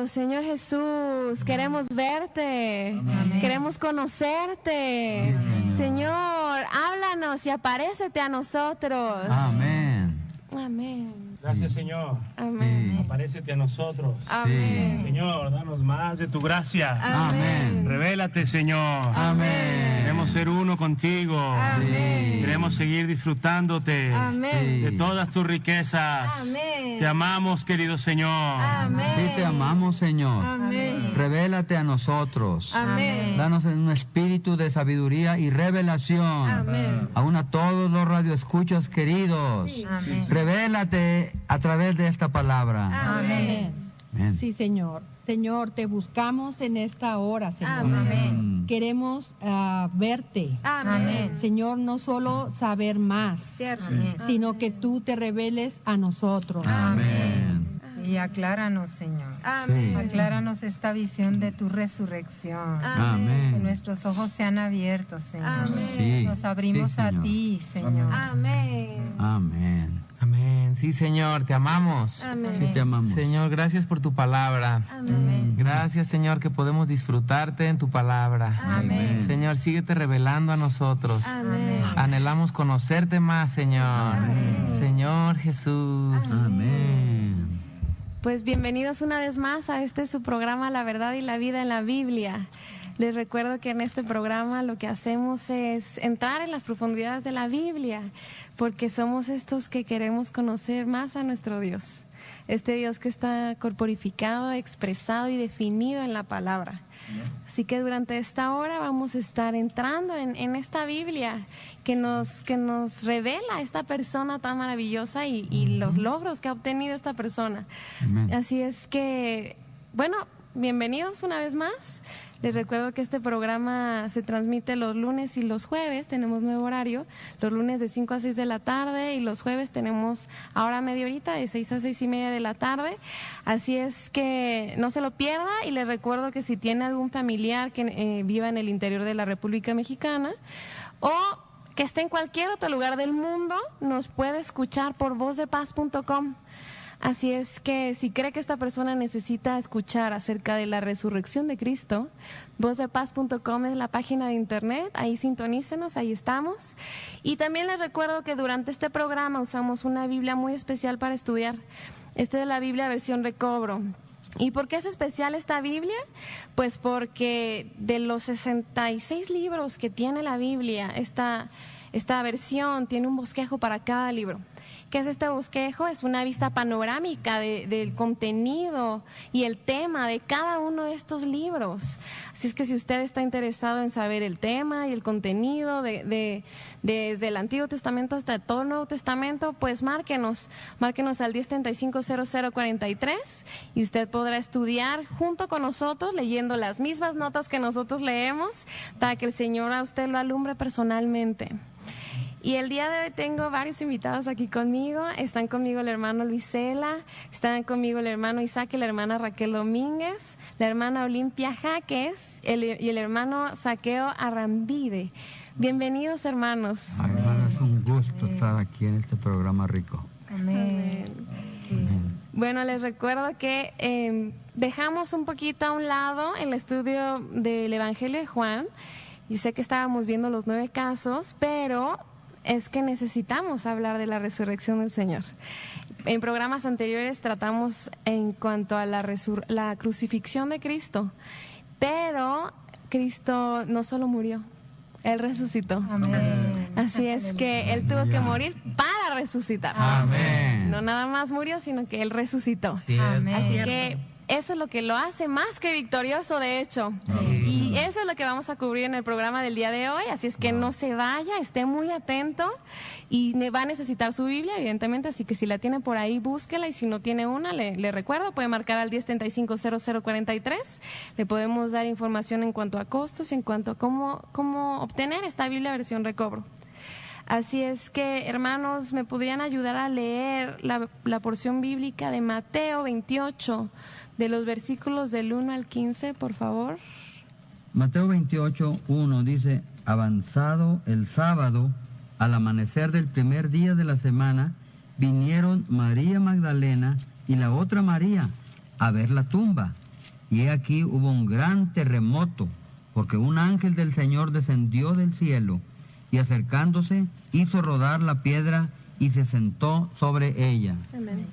Señor Jesús, queremos verte, Amén. Queremos conocerte. Amén. Señor, háblanos y aparécete a nosotros. Amén. Amén. Gracias, Señor. Amén. Aparécete a nosotros. Amén. Señor, danos más de tu gracia. Amén. Revélate, Señor. Amén. Queremos ser uno contigo. Amén. Queremos seguir disfrutándote Amén. de todas tus riquezas. Amén. Te amamos, querido Señor. Amén. Sí, te amamos, Señor. Amén. Revélate a nosotros. Amén. Danos un espíritu de sabiduría y revelación. Amén. Aún a todos los radioescuchos queridos. Amén. Revélate a través de esta palabra. Amén. Amén. Sí, Señor. Señor, te buscamos en esta hora, Señor. Amén. Queremos verte. Amén. Señor, no solo saber más, Cierto. sino que tú te reveles a nosotros. Amén. Y acláranos, Señor. Amén. Acláranos esta visión de tu resurrección. Que Amén. nuestros ojos sean abiertos, Señor. Amén. Sí, Nos abrimos sí, a Señor. ti, Señor. Amén. Amén. Amén. Sí, Señor, te amamos. Amén. Sí, te amamos. Señor, gracias por tu palabra. Amén. Gracias, Señor, que podemos disfrutarte en tu palabra. Amén. Señor, síguete revelando a nosotros. Amén. Anhelamos conocerte más, Señor. Señor Jesús. Amén. Pues bienvenidos una vez más a su programa La Verdad y la Vida en la Biblia. Les recuerdo que en este programa lo que hacemos es entrar en las profundidades de la Biblia, porque somos estos que queremos conocer más a nuestro Dios. Este Dios que está corporificado, expresado y definido en la palabra. Así que durante esta hora vamos a estar entrando en esta Biblia que nos revela esta persona tan maravillosa y los logros que ha obtenido esta persona. Amén. Así es que, bueno, bienvenidos una vez más. Les recuerdo que este programa se transmite los lunes y los jueves, tenemos nuevo horario, los lunes de 5 a 6 de la tarde y los jueves tenemos ahora media horita de 6 a 6 y media de la tarde. Así es que no se lo pierda y les recuerdo que si tiene algún familiar que viva en el interior de la República Mexicana o que esté en cualquier otro lugar del mundo, nos puede escuchar por vozdepaz.com. Así es que si cree que esta persona necesita escuchar acerca de la resurrección de Cristo, vozdepaz.com es la página de internet, ahí sintonícenos, ahí estamos. Y también les recuerdo que durante este programa usamos una Biblia muy especial para estudiar. Esta es la Biblia versión Recobro. ¿Y por qué es especial esta Biblia? Pues porque de los 66 libros que tiene la Biblia, esta versión tiene un bosquejo para cada libro. ¿Qué es este bosquejo? Es una vista panorámica del contenido y el tema de cada uno de estos libros. Así es que si usted está interesado en saber el tema y el contenido desde el Antiguo Testamento hasta todo el Nuevo Testamento, pues márquenos al 1035-0043 y usted podrá estudiar junto con nosotros, leyendo las mismas notas que nosotros leemos, para que el Señor a usted lo alumbre personalmente. Y el día de hoy tengo varios invitados aquí conmigo. Están conmigo el hermano Luis Cela, están conmigo el hermano Isaac y la hermana Raquel Domínguez, la hermana Olimpia Jaques y el hermano Saqueo Arrambide. Bienvenidos, hermanos. Ay, hermano, es un gusto estar aquí en este programa rico. Amén. Amén. Bueno, les recuerdo que dejamos un poquito a un lado el estudio del Evangelio de Juan. Yo sé que estábamos viendo los 9 casos, pero es que necesitamos hablar de la resurrección del Señor. En programas anteriores tratamos en cuanto a la crucifixión de Cristo, pero Cristo no solo murió, Él resucitó. Amén. Así es que Él tuvo que morir para resucitar. Amén. No nada más murió, sino que Él resucitó. Amén. Así que eso es lo que lo hace más que victorioso, de hecho. Y eso es lo que vamos a cubrir en el programa del día de hoy. Así es que no se vaya, esté muy atento. Y va a necesitar su Biblia, evidentemente. Así que si la tiene por ahí, búsquela. Y si no tiene una, le recuerdo, puede marcar al 1035-0043. Le podemos dar información en cuanto a costos, en cuanto a cómo obtener esta Biblia versión Recobro. Así es que, hermanos, ¿me podrían ayudar a leer la porción bíblica de Mateo 28, de los versículos del 1 al 15, por favor? Mateo 28, 1 dice: avanzado el sábado, al amanecer del primer día de la semana, vinieron María Magdalena y la otra María a ver la tumba. y he aquí hubo un gran terremoto, porque un ángel del Señor descendió del cielo, y acercándose hizo rodar la piedra y se sentó sobre ella. Amén.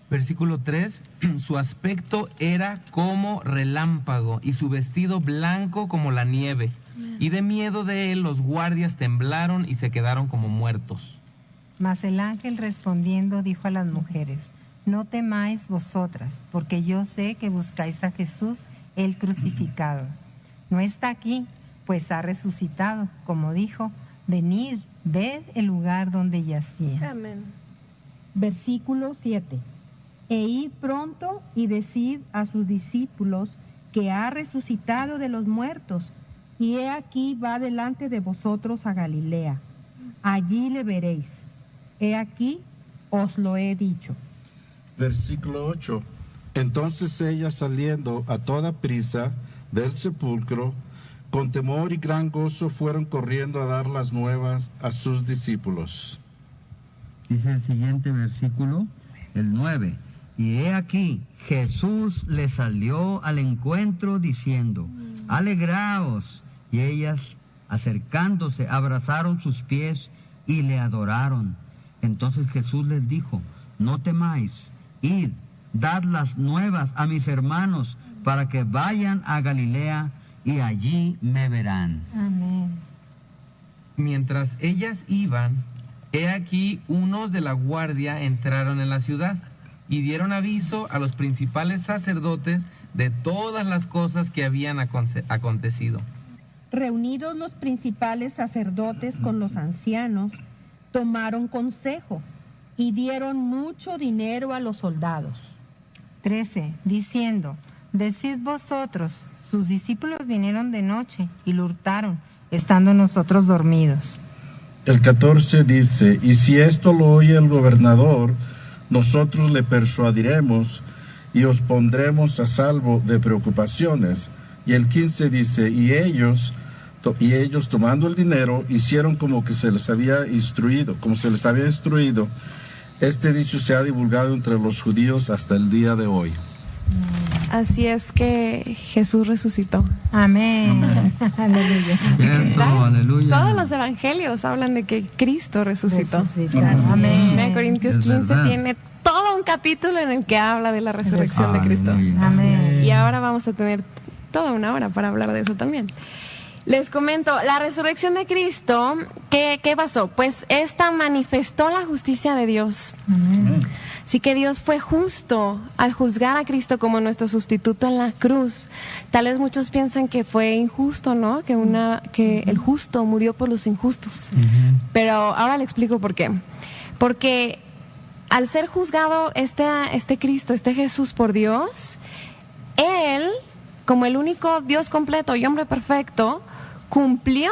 Versículo 3, su aspecto era como relámpago y su vestido blanco como la nieve. Y de miedo de él los guardias temblaron y se quedaron como muertos. Mas el ángel respondiendo dijo a las mujeres: no temáis vosotras, porque yo sé que buscáis a Jesús, el crucificado. No está aquí, pues ha resucitado, como dijo. Venid, ved el lugar donde yacía. Amén. Versículo 7. E id pronto y decid a sus discípulos que ha resucitado de los muertos, y he aquí va delante de vosotros a Galilea. Allí le veréis. He aquí os lo he dicho. Versículo 8. Entonces ellas, saliendo a toda prisa del sepulcro, con temor y gran gozo fueron corriendo a dar las nuevas a sus discípulos. Dice el siguiente versículo, el 9. Y he aquí, Jesús les salió al encuentro diciendo: alegraos. Y ellas, acercándose, abrazaron sus pies y le adoraron. Entonces Jesús les dijo: no temáis, id, dad las nuevas a mis hermanos, para que vayan a Galilea, y allí me verán. Amén. Mientras ellas iban, he aquí unos de la guardia entraron en la ciudad y dieron aviso a los principales sacerdotes de todas las cosas que habían acontecido. Reunidos los principales sacerdotes con los ancianos, tomaron consejo y dieron mucho dinero a los soldados. 13. Diciendo: decid vosotros, sus discípulos vinieron de noche y lo hurtaron, estando nosotros dormidos. El 14 dice: y si esto lo oye el gobernador, nosotros le persuadiremos y os pondremos a salvo de preocupaciones. Y el 15 dice: y ellos tomando el dinero hicieron como se les había instruido. Este dicho se ha divulgado entre los judíos hasta el día de hoy. Así es que Jesús resucitó. Amén. Aleluya. Cierto, aleluya. Todos los evangelios hablan de que Cristo resucitó. Amén. 1 Corintios Es 15 verdad. tiene todo un capítulo en el que habla de la resurrección de Cristo. Aleluya. Amén. Y ahora vamos a tener toda una hora para hablar de eso también. Les comento, la resurrección de Cristo, ¿qué pasó? Pues esta manifestó la justicia de Dios. Así que Dios fue justo al juzgar a Cristo como nuestro sustituto en la cruz. Tal vez muchos piensen que fue injusto, ¿no? Que el justo murió por los injustos. Pero ahora le explico por qué. Porque al ser juzgado este Cristo, este Jesús por Dios, Él, como el único Dios completo y hombre perfecto, cumplió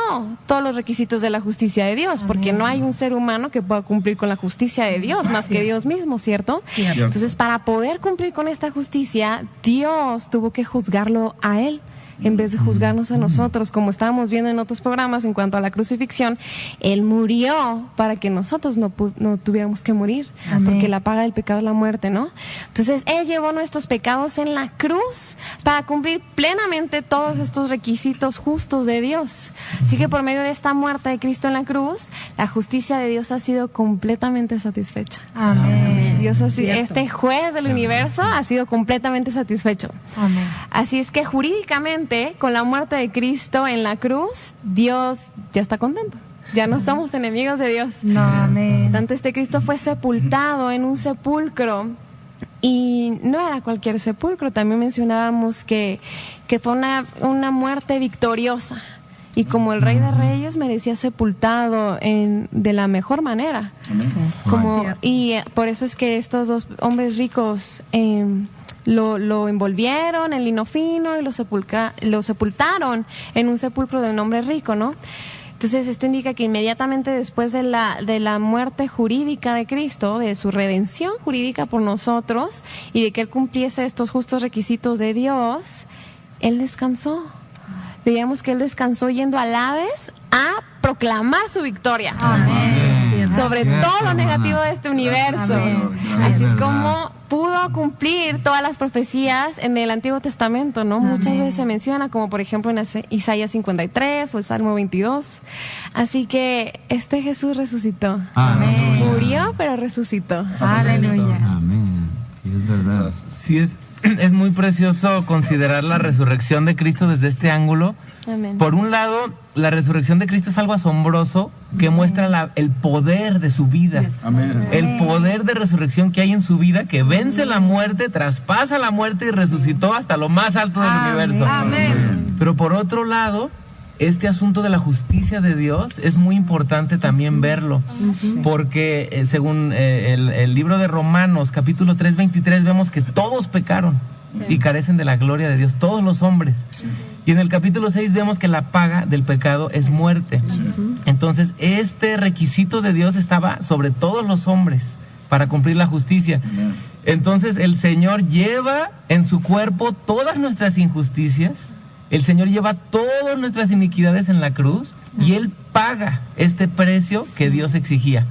todos los requisitos de la justicia de Dios, porque no hay un ser humano que pueda cumplir con la justicia de Dios más que Dios mismo, ¿cierto? Entonces, para poder cumplir con esta justicia, Dios tuvo que juzgarlo a Él en vez de juzgarnos a nosotros, como estábamos viendo en otros programas en cuanto a la crucifixión. Él murió para que nosotros no tuviéramos que morir, porque la paga del pecado es la muerte, ¿no? Entonces, Él llevó nuestros pecados en la cruz para cumplir plenamente todos estos requisitos justos de Dios. Así que por medio de esta muerte de Cristo en la cruz, la justicia de Dios ha sido completamente satisfecha. Amén. Dios este juez del universo ha sido completamente satisfecho. Amén. Así es que jurídicamente, con la muerte de Cristo en la cruz, Dios ya está contento. Ya no somos enemigos de Dios. No, amén. Tanto Cristo fue sepultado en un sepulcro, y no era cualquier sepulcro. También mencionábamos que fue una muerte victoriosa. Y como el Rey de Reyes, merecía sepultado de la mejor manera. Y por eso es que estos dos hombres ricos lo envolvieron en lino fino y lo sepultaron en un sepulcro de un hombre rico, ¿no? Entonces esto indica que inmediatamente después de la muerte jurídica de Cristo, de su redención jurídica por nosotros y de que Él cumpliese estos justos requisitos de Dios, Él descansó. Veíamos que Él descansó yendo al Hades a proclamar su victoria. Amén. Sobre todo lo negativo de este universo. Amén. Así es verdad. como pudo cumplir todas las profecías en el Antiguo Testamento, ¿no? Muchas veces se menciona, como por ejemplo en Isaías 53 o el Salmo 22. Así que este Jesús resucitó. Amén. Murió, pero resucitó. Aleluya. Amén. Sí, es verdad. Sí, es muy precioso considerar la resurrección de Cristo desde este ángulo. Amén. Por un lado, la resurrección de Cristo es algo asombroso que muestra el poder de su vida. Amén. El poder de resurrección que hay en su vida, que vence la muerte, traspasa la muerte y resucitó hasta lo más alto del universo. Amén. Pero por otro lado, este asunto de la justicia de Dios es muy importante también verlo, porque según el libro de Romanos, capítulo 3:23, vemos que todos pecaron y carecen de la gloria de Dios, todos los hombres. Y en el capítulo 6 vemos que la paga del pecado es muerte. Entonces, este requisito de Dios estaba sobre todos los hombres para cumplir la justicia. Entonces, el Señor lleva en su cuerpo todas nuestras injusticias. El Señor lleva todas nuestras iniquidades en la cruz y Él paga este precio que Dios exigía.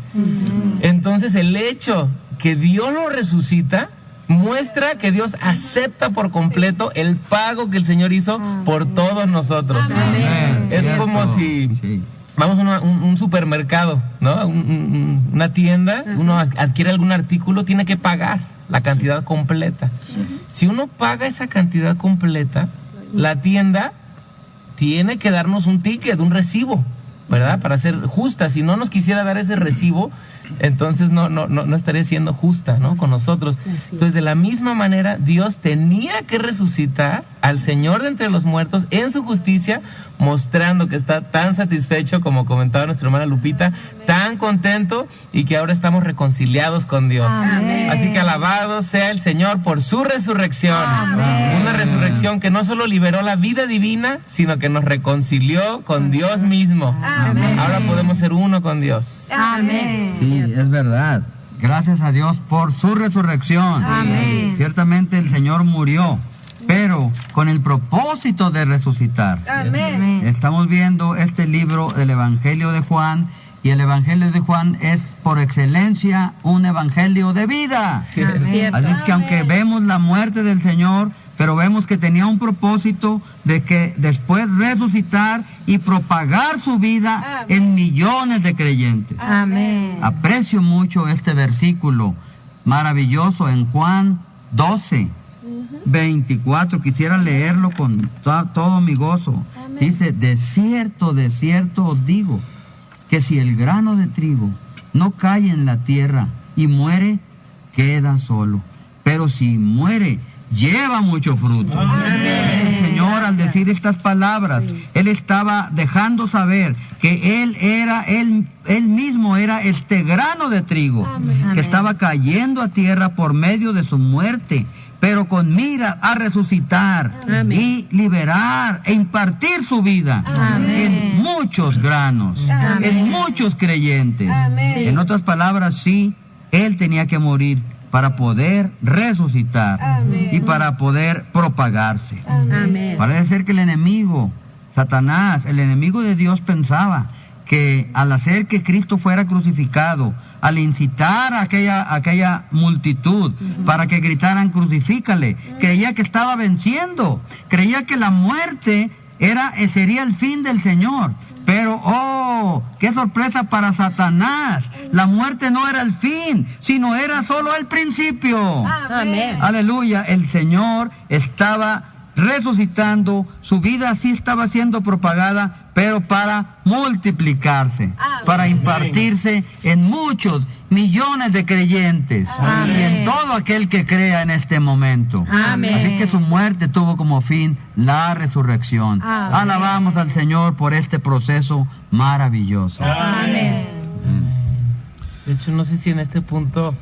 Entonces, el hecho que Dios lo resucita muestra que Dios acepta por completo el pago que el Señor hizo por todos nosotros. Amén. Es Cierto. como si Sí. vamos a un supermercado, ¿no? Una tienda, uno adquiere algún artículo, tiene que pagar la cantidad completa. Si uno paga esa cantidad completa, la tienda tiene que darnos un ticket, un recibo, ¿verdad? Para ser justa. Si no nos quisiera dar ese recibo, entonces no estaría siendo justa, ¿no? Con nosotros. Entonces, de la misma manera, Dios tenía que resucitar al Señor de entre los muertos en su justicia, mostrando que está tan satisfecho, como comentaba nuestra hermana Lupita, tan contento, y que ahora estamos reconciliados con Dios. Amén. Así que alabado sea el Señor por su resurrección. Amén. Una resurrección que no solo liberó la vida divina, sino que nos reconcilió con Dios mismo. Amén. Ahora podemos ser uno con Dios. Amén. Sí, es verdad. Gracias a Dios por su resurrección. Amén. Ciertamente el Señor murió, pero con el propósito de resucitar. Amén. Estamos viendo este libro del Evangelio de Juan, y el Evangelio de Juan es por excelencia un evangelio de vida. Amén. Así es que aunque vemos la muerte del Señor, pero vemos que tenía un propósito de que después resucitar y propagar su vida en millones de creyentes. Amén. Aprecio mucho este versículo maravilloso en Juan 12, 24. Quisiera leerlo con todo mi gozo. Dice: de cierto os digo, que si el grano de trigo no cae en la tierra y muere, queda solo. Pero si muere, lleva mucho fruto. El Señor, al decir estas palabras, Él estaba dejando saber que Él mismo era este grano de trigo que estaba cayendo a tierra por medio de su muerte, pero con mira a resucitar y liberar e impartir su vida en muchos granos, en muchos creyentes. En otras palabras, sí, Él tenía que morir para poder resucitar y para poder propagarse. Parece ser que el enemigo, Satanás, el enemigo de Dios, pensaba que al hacer que Cristo fuera crucificado, al incitar a aquella multitud para que gritaran crucifícale, creía que estaba venciendo, creía que la muerte sería el fin del Señor. Pero, ¡oh! ¡Qué sorpresa para Satanás! La muerte no era el fin, sino era solo el principio. Amén. Aleluya, el Señor estaba resucitando, su vida sí estaba siendo propagada, pero para multiplicarse, para impartirse en muchos millones de creyentes y en todo aquel que crea en este momento. Amén. Así que su muerte tuvo como fin la resurrección. Amén. Alabamos al Señor por este proceso maravilloso. Amén. De hecho, no sé si en este punto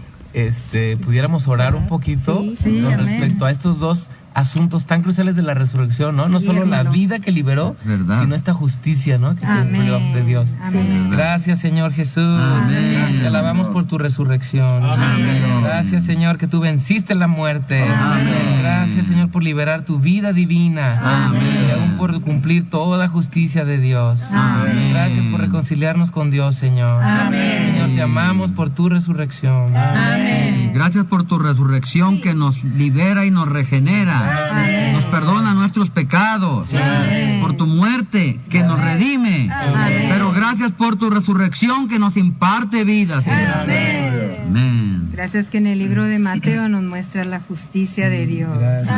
pudiéramos orar un poquito Sí, con amén. respecto a estos dos asuntos tan cruciales de la resurrección, ¿no? No Sí, solo la hermano. vida que liberó, ¿Verdad? sino esta justicia, ¿no? Que Amén. cumplió de Dios. Amén. Gracias, Señor Jesús. Amén. Te alabamos por tu resurrección. Amén. Gracias, Señor, que tú venciste la muerte. Amén. Gracias, Señor, por liberar tu vida divina. Amén. Y aún por cumplir toda justicia de Dios. Amén. Gracias por reconciliarnos con Dios, Señor. Amén. Señor, te amamos por tu resurrección. Amén. Gracias por tu resurrección que nos libera y nos regenera. Amén. Nos perdona nuestros pecados. Amén. Por tu muerte que nos redime. Amén. Pero gracias por tu resurrección que nos imparte vida, Señor. Amén. Gracias que en el libro de Mateo nos muestra la justicia de Dios.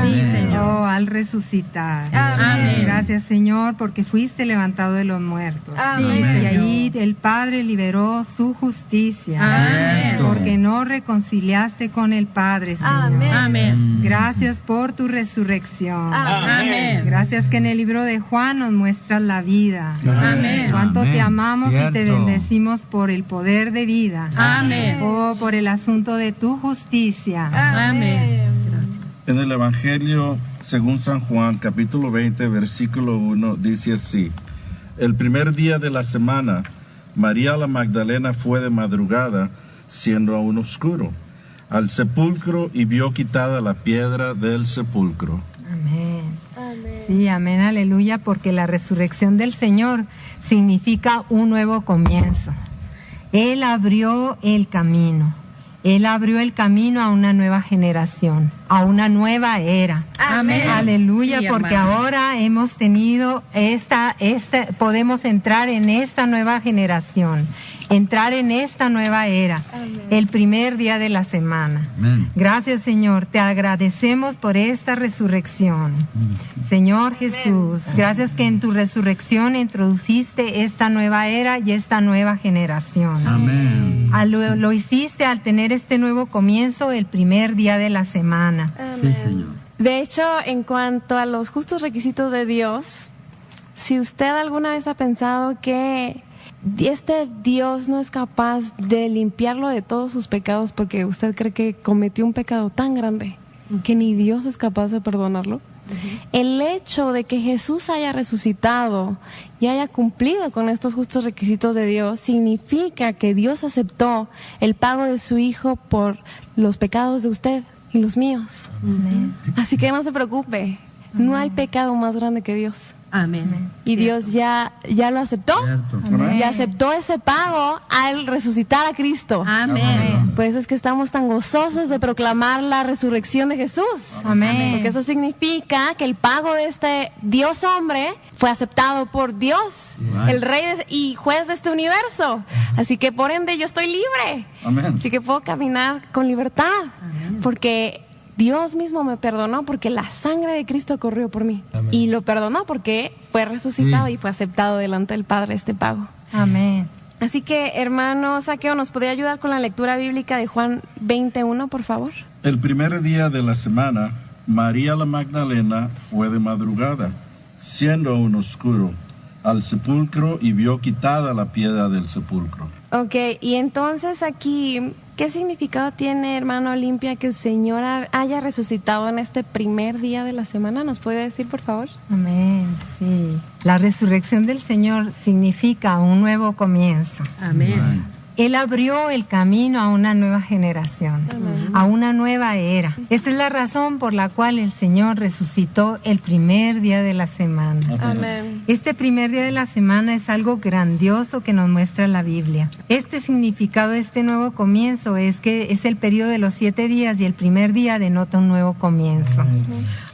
Sí, Señor. Oh, al resucitar. Amén. Gracias, Señor, porque fuiste levantado de los muertos. Amén. Y ahí el Padre liberó su justicia. Amén. Porque no reconciliaste con el Padre, Señor. Amén. Gracias por tu resurrección. Amén. Gracias que en el libro de Juan nos muestras la vida. Amén. Cuánto te Amén. amamos y te Cierto. bendecimos por el poder de vida. Amén. Oh, por el asunto de tu justicia. Amén. En el Evangelio, según San Juan, capítulo 20, versículo 1, dice así: El primer día de la semana, María la Magdalena fue de madrugada, siendo aún oscuro, al sepulcro y vio quitada la piedra del sepulcro. Amén. Sí, amén, aleluya, porque la resurrección del Señor significa un nuevo comienzo. Él abrió el camino. Él abrió el camino a una nueva generación, a una nueva era. Amén. Aleluya, Sí, porque hermana. ahora hemos tenido podemos entrar en esta nueva generación, entrar en esta nueva era, el primer día de la semana. Amén. Gracias, Señor, te agradecemos por esta resurrección. Señor Jesús, gracias que en tu resurrección introduciste esta nueva era y esta nueva generación. Amén. Lo hiciste al tener este nuevo comienzo el primer día de la semana. Sí, Señor. De hecho, en cuanto a los justos requisitos de Dios, si usted alguna vez ha pensado que este Dios no es capaz de limpiarlo de todos sus pecados porque usted cree que cometió un pecado tan grande que ni Dios es capaz de perdonarlo, el hecho de que Jesús haya resucitado y haya cumplido con estos justos requisitos de Dios significa que Dios aceptó el pago de su Hijo por los pecados de usted y los míos. Amén. Así que no se preocupe, no hay pecado más grande que Dios. Amén. Y Dios ya lo aceptó. Cierto. Y aceptó ese pago al resucitar a Cristo. Amén. Pues es que estamos tan gozosos de proclamar la resurrección de Jesús. Amén. Porque eso significa que el pago de este Dios hombre fue aceptado por Dios, el Rey y Juez de este universo. Así que por ende yo estoy libre. Amén. Así que puedo caminar con libertad. Porque Dios mismo me perdonó porque la sangre de Cristo corrió por mí. Amén. Y lo perdonó porque fue resucitado Sí. y fue aceptado delante del Padre este pago. Amén. Así que, hermano Saqueo, ¿nos podría ayudar con la lectura bíblica de Juan 21, por favor? El primer día de la semana, María la Magdalena fue de madrugada, siendo aún oscuro, al sepulcro y vio quitada la piedra del sepulcro. Ok, y entonces aquí, ¿qué significado tiene, hermano Olimpia, que el Señor haya resucitado en este primer día de la semana? ¿Nos puede decir, por favor? Amén, sí. La resurrección del Señor significa un nuevo comienzo. Amén. Él abrió el camino a una nueva generación, a una nueva era. Esta es la razón por la cual el Señor resucitó el primer día de la semana. Amén. Este primer día de la semana es algo grandioso que nos muestra la Biblia. Este significado de este nuevo comienzo es que es el periodo de los 7 días y el primer día denota un nuevo comienzo.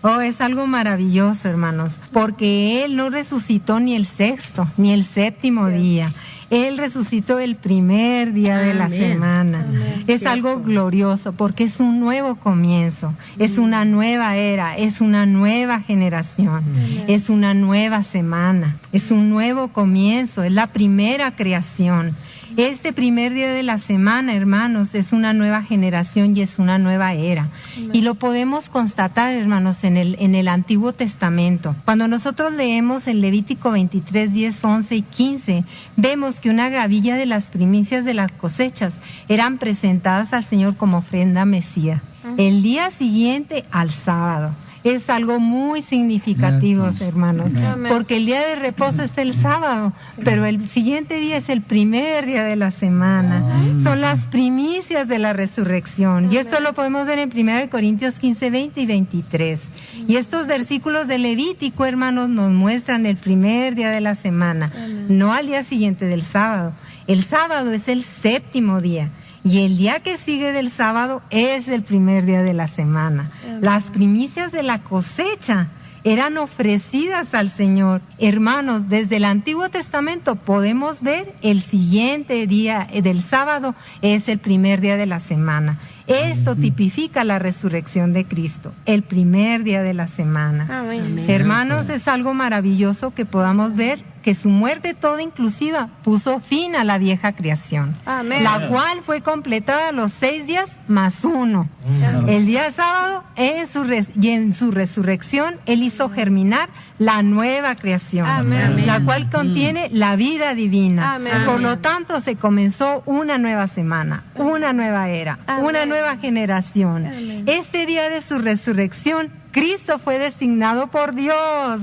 Oh, es algo maravilloso, hermanos, porque Él no resucitó ni el sexto, ni el séptimo día. Él resucitó el primer día de la Amén. semana. Es algo glorioso porque es un nuevo comienzo, es una nueva era, es una nueva generación, es una nueva semana, es un nuevo comienzo, es la primera creación. Este primer día de la semana, hermanos, es una nueva generación y es una nueva era. Y lo podemos constatar, hermanos, en el Antiguo Testamento. Cuando nosotros leemos en Levítico 23, 10, 11 y 15, vemos que una gavilla de las primicias de las cosechas eran presentadas al Señor como ofrenda mesía. El día siguiente al sábado. es algo muy significativo, hermanos, Amén. porque el día de reposo es el sábado, pero el siguiente día es el primer día de la semana. Son las primicias de la resurrección. Y esto lo podemos ver en 1 Corintios 15, 20 y 23. Y estos versículos de Levítico, hermanos, nos muestran el primer día de la semana, no al día siguiente del sábado. El sábado es el séptimo día. Y el día que sigue del sábado es el primer día de la semana. Las primicias de la cosecha eran ofrecidas al Señor. Hermanos, desde el Antiguo Testamento podemos ver el siguiente día del sábado es el primer día de la semana. Esto tipifica la resurrección de Cristo, el primer día de la semana. Amén. Hermanos, es algo maravilloso que podamos ver que su muerte toda inclusiva puso fin a la vieja creación, Amén. la cual fue completada los 6 días más 1. El día sábado, y en su resurrección, Él hizo germinar la nueva creación, Amén. la cual contiene la vida divina. Amén. Por lo tanto, se comenzó una nueva semana, una nueva era, Amén. una nueva generación. Amén. Este día de su resurrección, Cristo fue designado por Dios.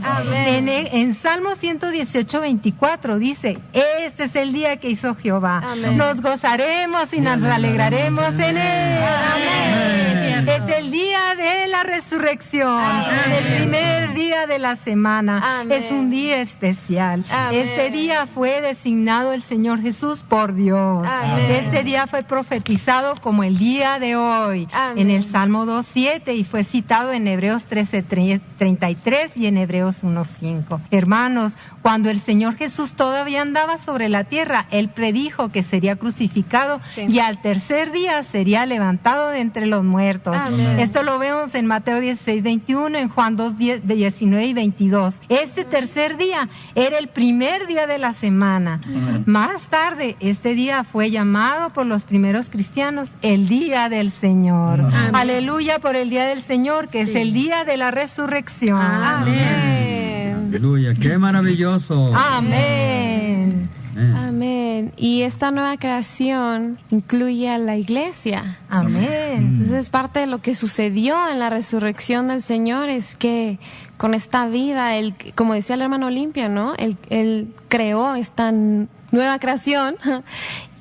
Amén. En Salmo 118, 24 dice, este es el día que hizo Jehová. Amén. Nos gozaremos y nos alegraremos en él. Amén. Es el día de la resurrección, Amén. el primer día de la semana. Amén. Es un día especial. Amén. Este día fue designado el Señor Jesús por Dios. Amén. Este día fue profetizado como el día de hoy Amén. en el Salmo 2:7 y fue citado en Hebreos 13:33 y en Hebreos 1:5. Hermanos, cuando el Señor Jesús todavía andaba sobre la tierra, Él predijo que sería crucificado Sí. y al tercer día sería levantado de entre los muertos. Amén. Esto lo vemos en Mateo 16:21, en Juan 2:19 y 22. Este tercer día era el primer día de la semana. Más tarde, este día fue llamado por los primeros cristianos el Día del Señor. Aleluya por el Día del Señor, que es el día de la resurrección. Amén. Aleluya, qué maravilloso. Amén. Amén. Y esta nueva creación incluye a la iglesia. Amén. Entonces es parte de lo que sucedió en la resurrección del Señor, es que con esta vida, él, como decía el hermano Olimpia, ¿no? Él creó esta nueva creación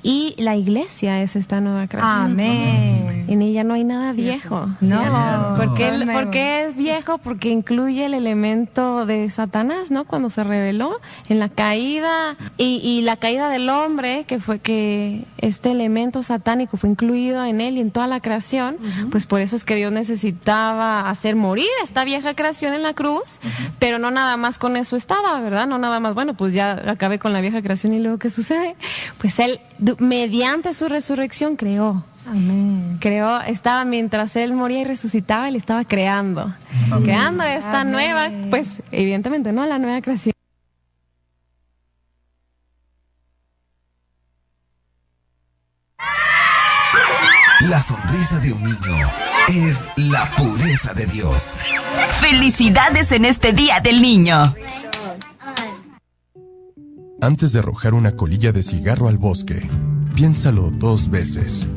y la iglesia es esta nueva creación. Amén. En ella no hay nada viejo. No. Porque es viejo, porque incluye el elemento de Satanás, ¿no? Cuando se rebeló en la caída y la caída del hombre, que fue que este elemento satánico fue incluido en él y en toda la creación, pues por eso es que Dios necesitaba hacer morir esta vieja creación en la cruz, pero no nada más con eso estaba, ¿verdad? No nada más, bueno, pues ya acabé con la vieja creación y luego ¿qué sucede? Pues él, mediante su resurrección, creó. Amén. Estaba mientras él moría y resucitaba, él estaba creando esta nueva, pues evidentemente, ¿no? La nueva creación. La sonrisa de un niño es la pureza de Dios. ¡Felicidades en este Día del Niño! Antes de arrojar una colilla de cigarro al bosque, piénsalo 2 veces.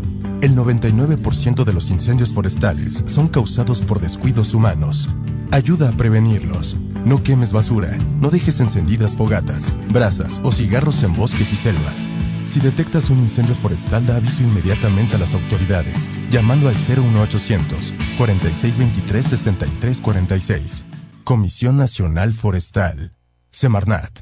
El 99% de los incendios forestales son causados por descuidos humanos. Ayuda a prevenirlos. No quemes basura, no dejes encendidas fogatas, brasas o cigarros en bosques y selvas. Si detectas un incendio forestal, da aviso inmediatamente a las autoridades, llamando al 01800 4623 6346. Comisión Nacional Forestal. Semarnat.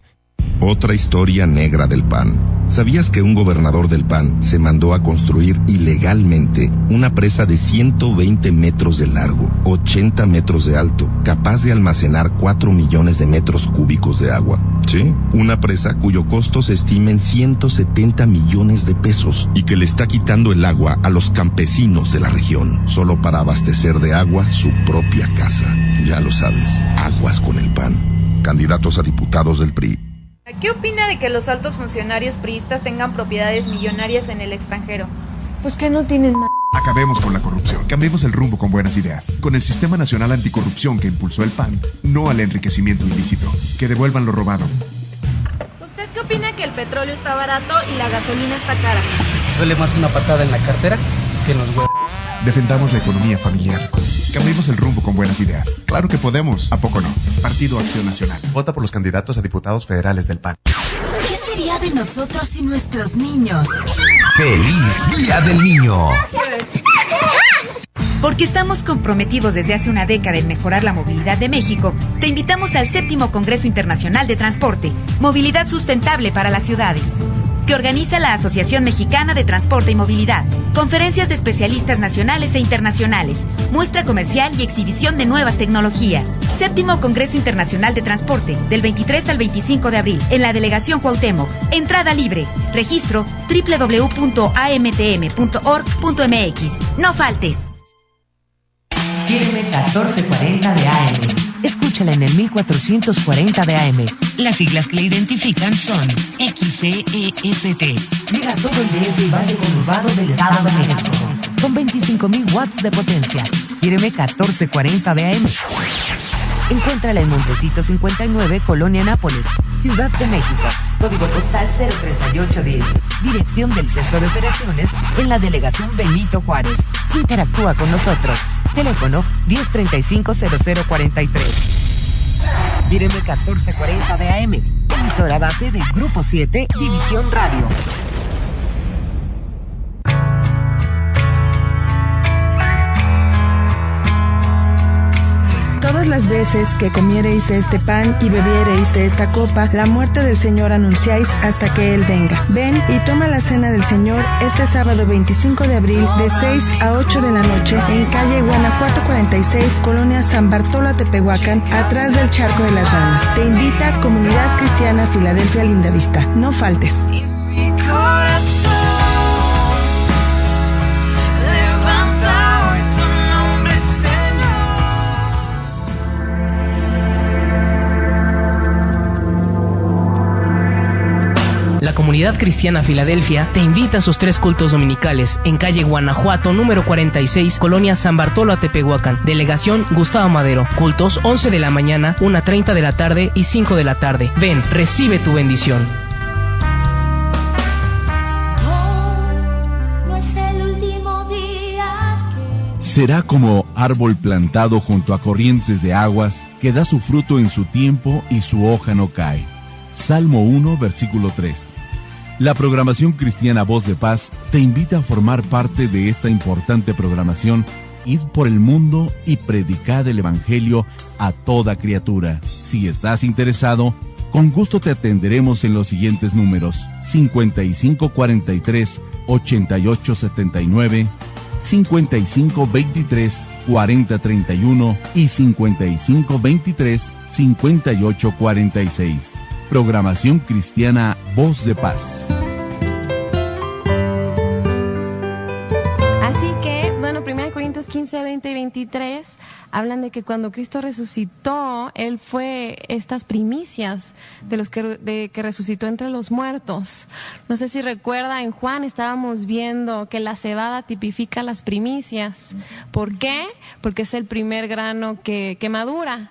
Otra historia negra del PAN. ¿Sabías que un gobernador del PAN se mandó a construir ilegalmente una presa de 120 metros de largo, 80 metros de alto, capaz de almacenar 4 millones de metros cúbicos de agua? Sí, una presa cuyo costo se estima en 170 millones de pesos y que le está quitando el agua a los campesinos de la región, solo para abastecer de agua su propia casa. Ya lo sabes, aguas con el PAN. Candidatos a diputados del PRI. ¿Qué opina de que los altos funcionarios priistas tengan propiedades millonarias en el extranjero? Pues que no tienen más. Acabemos con la corrupción, cambiemos el rumbo con buenas ideas. Con el Sistema Nacional Anticorrupción que impulsó el PAN, no al enriquecimiento ilícito. Que devuelvan lo robado. ¿Usted qué opina que el petróleo está barato y la gasolina está cara? Duele más una patada en la cartera que en los huevos. Defendamos la economía familiar. Cambiemos el rumbo con buenas ideas. Claro que podemos. ¿A poco no? Partido Acción Nacional. Vota por los candidatos a diputados federales del PAN. ¿Qué sería de nosotros sin nuestros niños? ¡Feliz Día del Niño! Porque estamos comprometidos desde hace una década en mejorar la movilidad de México, te invitamos al 7º Congreso Internacional de Transporte, Movilidad Sustentable para las Ciudades, que organiza la Asociación Mexicana de Transporte y Movilidad, conferencias de especialistas nacionales e internacionales, muestra comercial y exhibición de nuevas tecnologías. 7º Congreso Internacional de Transporte, del 23 al 25 de abril, en la Delegación Cuauhtémoc. Entrada libre. Registro www.amtm.org.mx. No faltes. Tiene 1440 de AM. Escúchala en el 1440 de AM. Las siglas que le identifican son XCEST. Llega a todo el DF y Valle Conurbado del Estado de México. Con 25.000 watts de potencia. Quíreme 1440 de AM. Encuéntrala en Montecito 59, Colonia Nápoles, Ciudad de México. Código postal 03810. Dirección del Centro de Operaciones en la Delegación Benito Juárez. Interactúa con nosotros. Teléfono 1035-0043. Quíreme 1440 de AM. Emisora base del Grupo 7, División Radio. Todas las veces que comiereis de este pan y bebiereis de esta copa, la muerte del Señor anunciáis hasta que Él venga. Ven y toma la cena del Señor este sábado 25 de abril de 6 a 8 de la noche en calle Guanajuato 46, Colonia San Bartolo Tepehuacán, atrás del Charco de las Ranas. Te invita Comunidad Cristiana Filadelfia Lindavista. No faltes. La Comunidad Cristiana Filadelfia te invita a sus 3 cultos dominicales en calle Guanajuato, número 46, Colonia San Bartolo Tepehuacán. Delegación Gustavo Madero. Cultos 11 de la mañana, 1:30 de la tarde y 5 de la tarde. Ven, recibe tu bendición. Será como árbol plantado junto a corrientes de aguas, que da su fruto en su tiempo y su hoja no cae. Salmo 1, versículo 3. La programación cristiana Voz de Paz te invita a formar parte de esta importante programación. Id por el mundo y predicad el Evangelio a toda criatura. Si estás interesado, con gusto te atenderemos en los siguientes números: 5543-8879, 5523-4031 y 5523-5846. Programación cristiana Voz de Paz. Así que, bueno, 1 Corintios 15, 20 y 23 hablan de que cuando Cristo resucitó, Él fue estas primicias de los que resucitó entre los muertos. No sé si recuerda, en Juan estábamos viendo que la cebada tipifica las primicias. ¿Por qué? Porque es el primer grano que madura.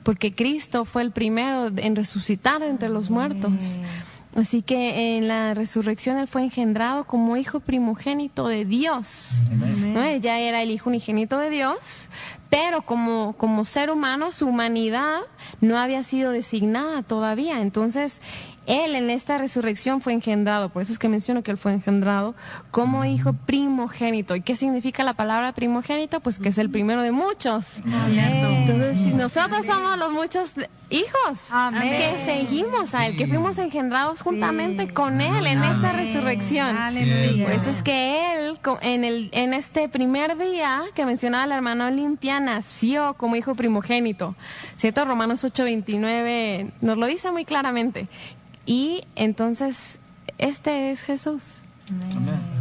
Porque Cristo fue el primero en resucitar entre los muertos. Así que en la resurrección Él fue engendrado como hijo primogénito de Dios, ¿no? Él ya era el hijo unigénito de Dios, pero como ser humano, su humanidad no había sido designada todavía. Entonces, Él en esta resurrección fue engendrado. Por eso es que menciono que Él fue engendrado como hijo primogénito. ¿Y qué significa la palabra primogénito? Pues que es el primero de muchos. Entonces, si nosotros somos los muchos hijos que seguimos a Él, que fuimos engendrados juntamente con Él en esta resurrección. Por eso es que Él, en este primer día que mencionaba la hermana Olimpia, nació como hijo primogénito. ¿Cierto? Romanos 8:29 nos lo dice muy claramente. Y entonces, este es Jesús.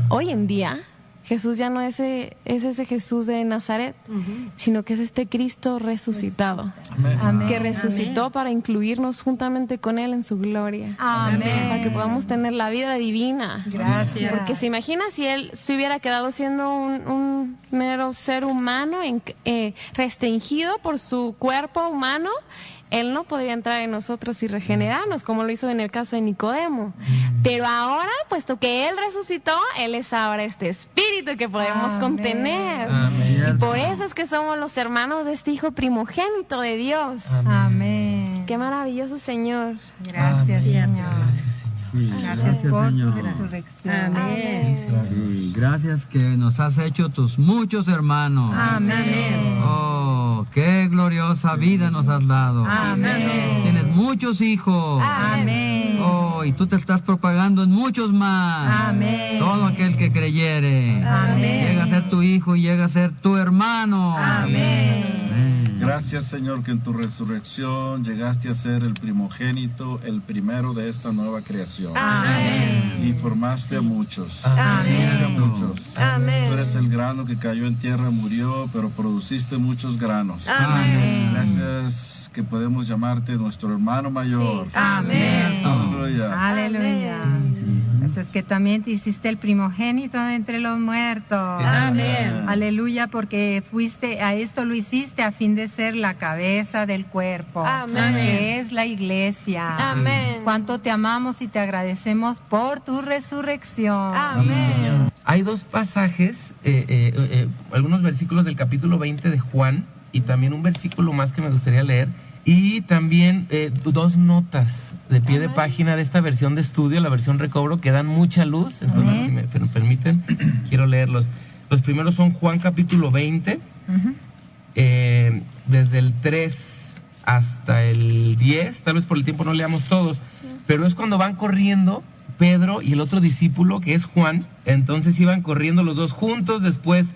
Hoy en día, Jesús ya no es ese Jesús de Nazaret, sino que es este Cristo resucitado, que resucitó para incluirnos juntamente con Él en su gloria, para que podamos tener la vida divina. Gracias. Porque se imagina si Él se hubiera quedado siendo un mero ser humano restringido por su cuerpo humano, Él no podría entrar en nosotros y regenerarnos, como lo hizo en el caso de Nicodemo. Pero ahora, puesto que Él resucitó, Él es ahora este espíritu que podemos contener. Amén. Y por eso es que somos los hermanos de este Hijo primogénito de Dios. Amén. Qué maravilloso, Señor. Gracias, Señor. Gracias por Señor. tu resurrección. Amén. Sí, gracias que nos has hecho tus muchos hermanos. Amén. Oh, qué gloriosa vida nos has dado. Amén. Tienes muchos hijos. Amén. Oh, y tú te estás propagando en muchos más. Amén. Todo aquel que creyere. Amén. Llega a ser tu hijo y llega a ser tu hermano. Amén. Gracias, Señor, que en tu resurrección llegaste a ser el primogénito, el primero de esta nueva creación. Amén. Y formaste a muchos. Amén. A muchos. Amén. Tú eres el grano que cayó en tierra, murió, pero produciste muchos granos. Amén. Gracias que podemos llamarte nuestro hermano mayor. Sí. Amén. Aleluya. Aleluya. Pues es que también te hiciste el primogénito de entre los muertos. Amén. Aleluya, porque a esto lo hiciste a fin de ser la cabeza del cuerpo. Amén. Que es la iglesia. Amén. Cuánto te amamos y te agradecemos por tu resurrección. Amén. Hay dos pasajes, algunos versículos del capítulo 20 de Juan y también un versículo más que me gustaría leer. Y también dos notas de pie de página de esta versión de estudio, la versión recobro, que dan mucha luz. Entonces, si me permiten, quiero leerlos. Los primeros son Juan capítulo 20, desde el 3 hasta el 10. Tal vez por el tiempo no leamos todos, pero es cuando van corriendo Pedro y el otro discípulo, que es Juan. Entonces iban corriendo los dos juntos. Después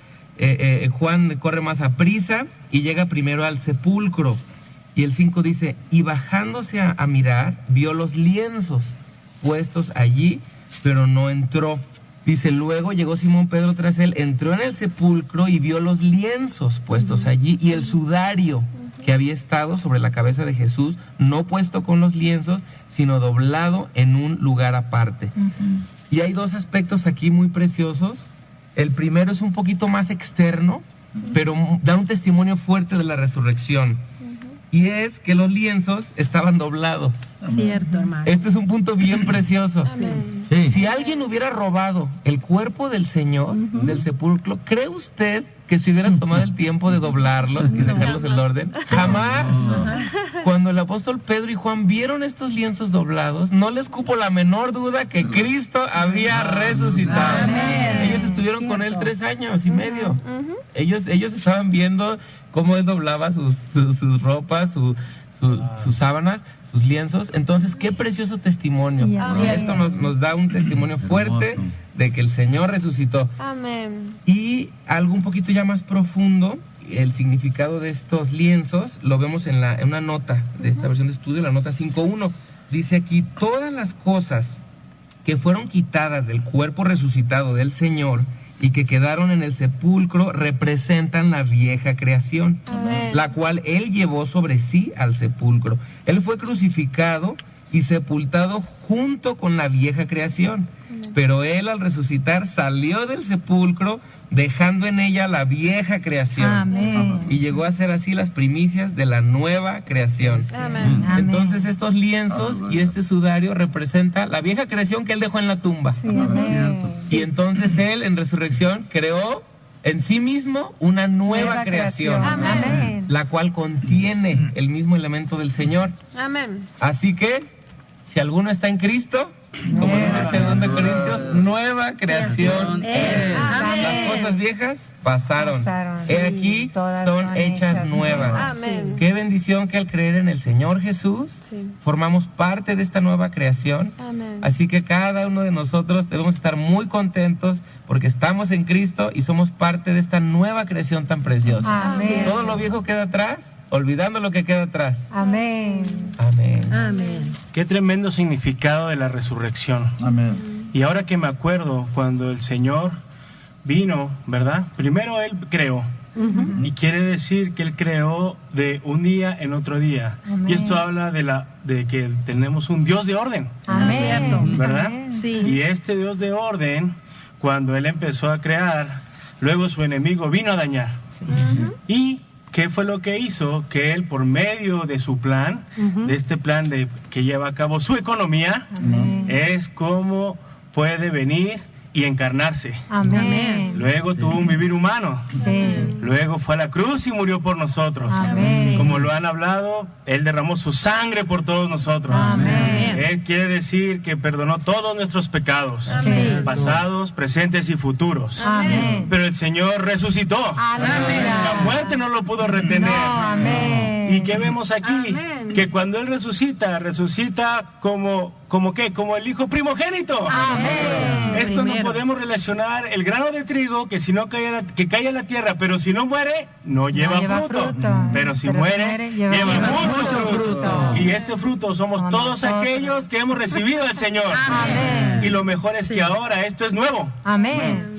Juan corre más a prisa y llega primero al sepulcro. Y el 5 dice, y bajándose a mirar, vio los lienzos puestos allí, pero no entró. Dice, luego llegó Simón Pedro tras él, entró en el sepulcro y vio los lienzos puestos allí y el sudario que había estado sobre la cabeza de Jesús, no puesto con los lienzos, sino doblado en un lugar aparte. Y hay dos aspectos aquí muy preciosos. El primero es un poquito más externo, pero da un testimonio fuerte de la resurrección. Y es que los lienzos estaban doblados. Cierto, hermano. Este es un punto bien precioso. Sí. Si alguien hubiera robado el cuerpo del Señor, del sepulcro, ¿cree usted que se hubieran tomado el tiempo de doblarlos y dejarlos en orden? Jamás. Cuando el apóstol Pedro y Juan vieron estos lienzos doblados, no les cupo la menor duda que Cristo había resucitado. Ellos estuvieron con él 3 años y medio. Ellos estaban viendo cómo él doblaba sus ropas, sus sábanas, sus lienzos. Entonces, qué precioso testimonio. Esto nos da un testimonio fuerte de que el Señor resucitó. Amén. Y algo un poquito ya más profundo, el significado de estos lienzos, lo vemos en una nota de esta versión de estudio, la nota 5.1. Dice aquí, todas las cosas que fueron quitadas del cuerpo resucitado del Señor y que quedaron en el sepulcro representan la vieja creación, la cual Él llevó sobre sí al sepulcro. Él fue crucificado y sepultado junto con la vieja creación, pero Él al resucitar salió del sepulcro dejando en ella la vieja creación. Y llegó a ser así las primicias de la nueva creación. Entonces estos lienzos y este sudario representa la vieja creación que Él dejó en la tumba. Y entonces Él en resurrección creó en sí mismo una nueva creación, la cual contiene el mismo elemento del Señor. Amén. Así que si alguno está en Cristo, como dice 2 Corintios, nueva creación es. Las cosas viejas pasaron. He aquí, son hechas nuevas. Amén. Qué bendición que al creer en el Señor Jesús, formamos parte de esta nueva creación. Amén. Así que cada uno de nosotros debemos estar muy contentos porque estamos en Cristo y somos parte de esta nueva creación tan preciosa. Amén. Todo lo viejo queda atrás, olvidando lo que queda atrás. Amén. Amén. Amén. Qué tremendo significado de la resurrección. Amén. Y ahora que me acuerdo, cuando el Señor vino, ¿verdad? Primero Él creó. Y quiere decir que Él creó de un día en otro día. Amén. Y esto habla de que tenemos un Dios de orden. Amén. ¿Verdad? Amén. Sí. Y este Dios de orden, cuando Él empezó a crear, luego su enemigo vino a dañar. Y ¿qué fue lo que hizo? Que Él, por medio de su plan, de este plan que lleva a cabo su economía, es como puede venir y encarnarse. Amén. Luego tuvo un vivir humano. Sí. Luego fue a la cruz y murió por nosotros. Amén. Como lo han hablado, Él derramó su sangre por todos nosotros. Amén. Él quiere decir que perdonó todos nuestros pecados, pasados, presentes y futuros. Amén. Pero el Señor resucitó. La muerte no lo pudo retener. ¿Y qué vemos aquí? Que cuando Él resucita como ¿qué? Como el Hijo primogénito. Esto no podemos relacionar el grano de trigo que si no cae que cae a la tierra, pero si no muere, no lleva fruto. Pero si muere, lleva mucho fruto. Y este fruto somos todos aquellos que hemos recibido al Señor. Y lo mejor es que ahora esto es nuevo.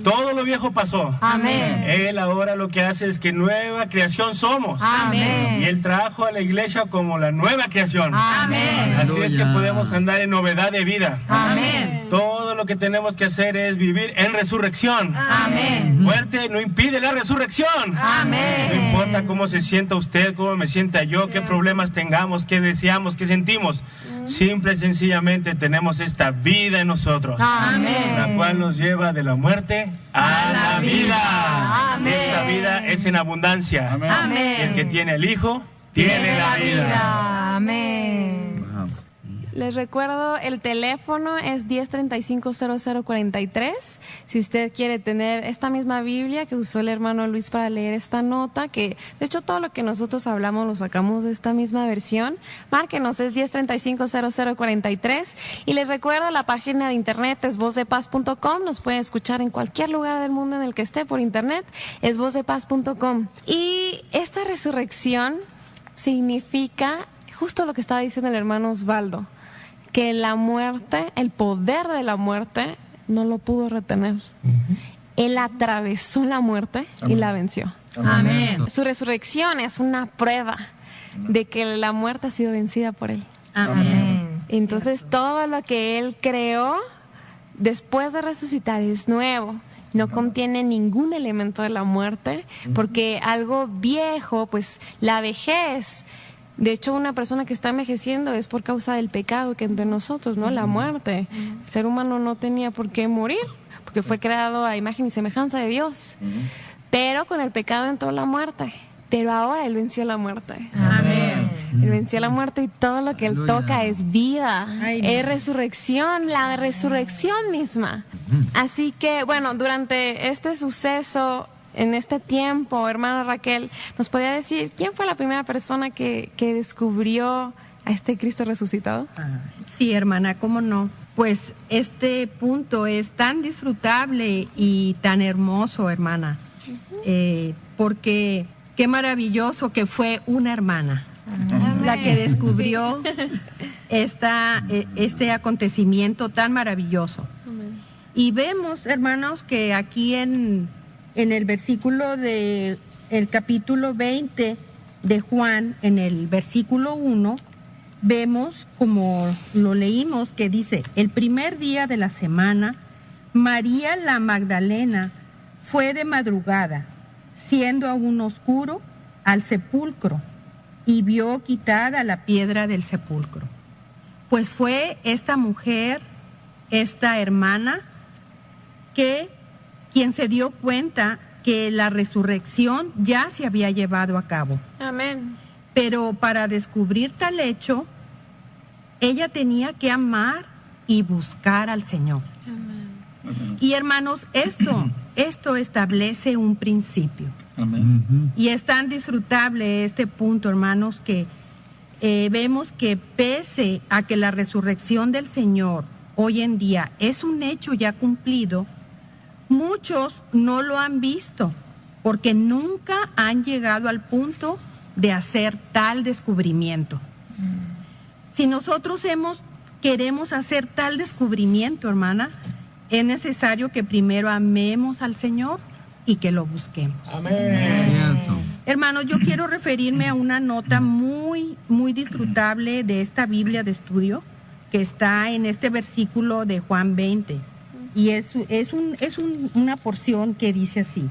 Todo lo viejo pasó. Él ahora lo que hace es que nueva creación somos. Y Él trajo a la iglesia como la nueva creación. Así es que podemos andar en novedad de vida. Todo lo que tenemos que hacer es vivir en resurrección. Muerte no impide la resurrección. No importa cómo se sienta usted, cómo me sienta yo, qué problemas tengamos, qué deseamos, qué sentimos. Simple y sencillamente tenemos esta vida en nosotros, la cual nos lleva de la muerte a la vida. Esta vida es en abundancia. Y el que tiene el Hijo tiene la vida. Amén. Les recuerdo, el teléfono es 1035-0043. Si usted quiere tener esta misma Biblia que usó el hermano Luis para leer esta nota, que de hecho todo lo que nosotros hablamos lo sacamos de esta misma versión, márquenos, es 1035-0043. Y les recuerdo, la página de internet es vozdepaz.com. Nos pueden escuchar en cualquier lugar del mundo en el que esté por internet, es vozdepaz.com. Y esta resurrección significa justo lo que estaba diciendo el hermano Osvaldo, que la muerte, el poder de la muerte, no lo pudo retener. Él atravesó la muerte y la venció. Amén. Su resurrección es una prueba de que la muerte ha sido vencida por Él. Amén. Entonces todo lo que Él creó después de resucitar es nuevo. No contiene ningún elemento de la muerte, porque algo viejo, pues la vejez. De hecho, una persona que está envejeciendo es por causa del pecado que entre nosotros, ¿no? La muerte. El ser humano no tenía por qué morir, porque fue creado a imagen y semejanza de Dios. Pero con el pecado entró la muerte. Pero ahora Él venció la muerte. Amén. Él venció la muerte y todo lo que Él toca es vida, es resurrección, la resurrección misma. Así que, bueno, durante este suceso, en este tiempo, hermana Raquel, ¿nos podría decir quién fue la primera persona que descubrió a este Cristo resucitado? Sí, hermana, cómo no. Pues este punto es tan disfrutable y tan hermoso, hermana, porque qué maravilloso que fue una hermana la que descubrió este acontecimiento tan maravilloso. Y vemos, hermanos, que aquí en el versículo de el capítulo 20 de Juan, en el versículo 1, vemos, como lo leímos, que dice: el primer día de la semana, María la Magdalena fue de madrugada, siendo aún oscuro, al sepulcro, y vio quitada la piedra del sepulcro. Pues fue esta mujer, esta hermana, quien se dio cuenta que la resurrección ya se había llevado a cabo. Amén. Pero para descubrir tal hecho, ella tenía que amar y buscar al Señor. Amén. Y hermanos, esto establece un principio. Amén. Y es tan disfrutable este punto, hermanos, que vemos que pese a que la resurrección del Señor hoy en día es un hecho ya cumplido, muchos no lo han visto porque nunca han llegado al punto de hacer tal descubrimiento. Si nosotros queremos hacer tal descubrimiento, hermana, es necesario que primero amemos al Señor y que lo busquemos. Amén. Hermanos, yo quiero referirme a una nota muy, muy disfrutable de esta Biblia de estudio que está en este versículo de Juan 20. Y es una porción que dice así: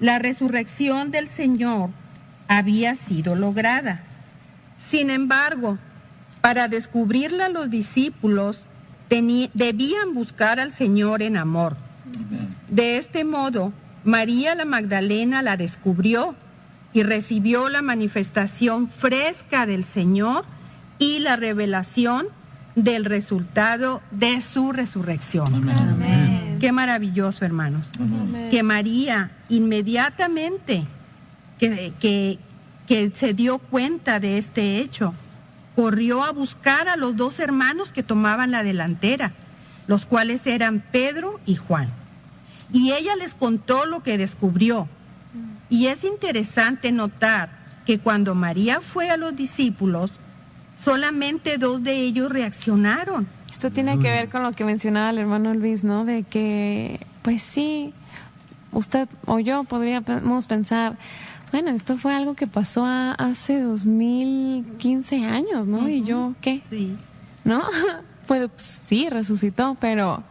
la resurrección del Señor había sido lograda. Sin embargo, para descubrirla los discípulos debían buscar al Señor en amor. De este modo, María la Magdalena la descubrió y recibió la manifestación fresca del Señor y la revelación del resultado de su resurrección. Amén. Qué maravilloso, hermanos. Amén. Que María inmediatamente que se dio cuenta de este hecho, corrió a buscar a los 2 hermanos que tomaban la delantera, los cuales eran Pedro y Juan. Y ella les contó lo que descubrió. Y es interesante notar que cuando María fue a los discípulos, solamente 2 de ellos reaccionaron. Esto tiene que ver con lo que mencionaba el hermano Luis, ¿no? De que, pues sí, usted o yo podríamos pensar, bueno, esto fue algo que pasó hace 2015 años, ¿no? ¿Y yo qué? Sí. ¿No? Pues sí, resucitó, pero